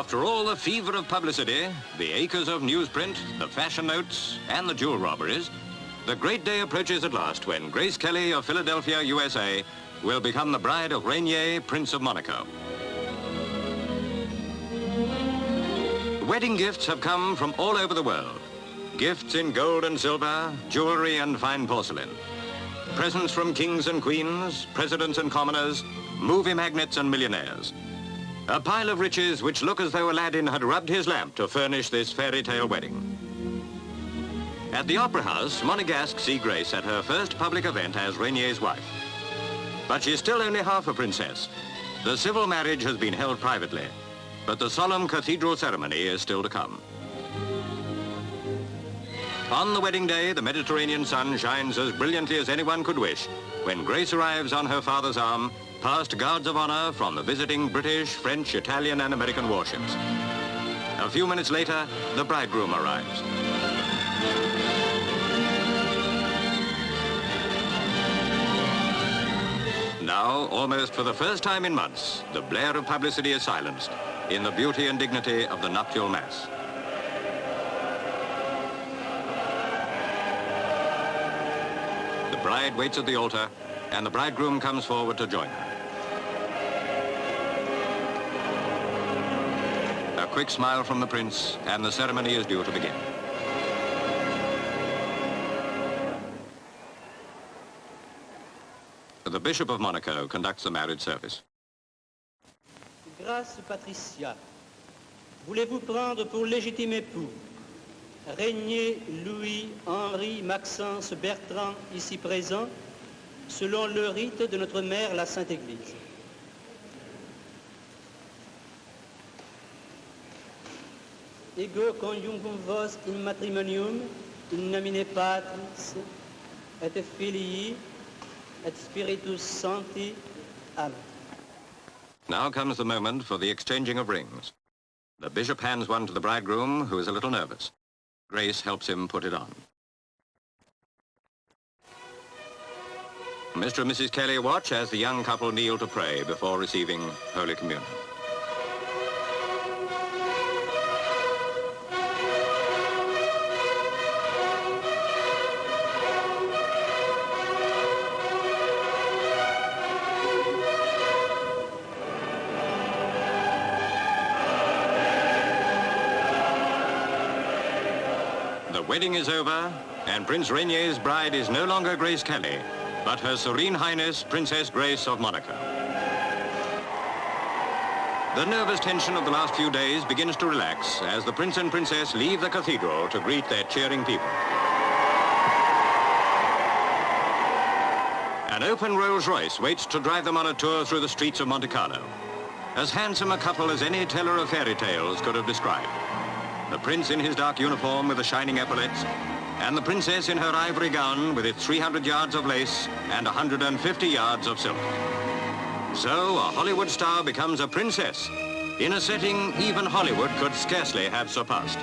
After all the fever of publicity, the acres of newsprint, the fashion notes, and the jewel robberies, the great day approaches at last when Grace Kelly of Philadelphia, USA, will become the bride of Rainiero, Prince of Monaco. Wedding gifts have come from all over the world. Gifts in gold and silver, jewelry and fine porcelain. Presents from kings and queens, presidents and commoners, movie magnates and millionaires. A pile of riches which look as though Aladdin had rubbed his lamp to furnish this fairy tale wedding. At the Opera House, Monegasques see Grace at her first public event as Rainiero's wife. But she's still only half a princess. The civil marriage has been held privately, but the solemn cathedral ceremony is still to come. On the wedding day, the Mediterranean sun shines as brilliantly as anyone could wish when Grace arrives on her father's arm, past guards of honor from the visiting British, French, Italian, and American warships. A few minutes later, the bridegroom arrives. Now, almost for the first time in months, the blare of publicity is silenced in the beauty and dignity of the nuptial mass. The bride waits at the altar, and the bridegroom comes forward to join her. A quick smile from the prince, and the ceremony is due to begin. The Bishop of Monaco conducts the marriage service. Grâce Patricia, voulez-vous prendre pour légitime époux Rainiero Louis Henri Maxence Bertrand, ici présent, selon le rite de notre mère, la Sainte Église. Ego conjugum vos in matrimonium, in nomine Patris, et Filii, et Spiritus Sancti. Amen. Now comes the moment for the exchanging of rings. The bishop hands one to the bridegroom, who is a little nervous. Grace helps him put it on. Mr. and Mrs. Kelly watch as the young couple kneel to pray before receiving Holy Communion. The wedding is over, and Prince Rainiero's bride is no longer Grace Kelly, but Her Serene Highness Princess Grace of Monaco. The nervous tension of the last few days begins to relax as the prince and princess leave the cathedral to greet their cheering people. An open Rolls-Royce waits to drive them on a tour through the streets of Monte Carlo. As handsome a couple as any teller of fairy tales could have described. The prince in his dark uniform with the shining epaulets, and the princess in her ivory gown with its 300 yards of lace and 150 yards of silk. So a Hollywood star becomes a princess in a setting even Hollywood could scarcely have surpassed.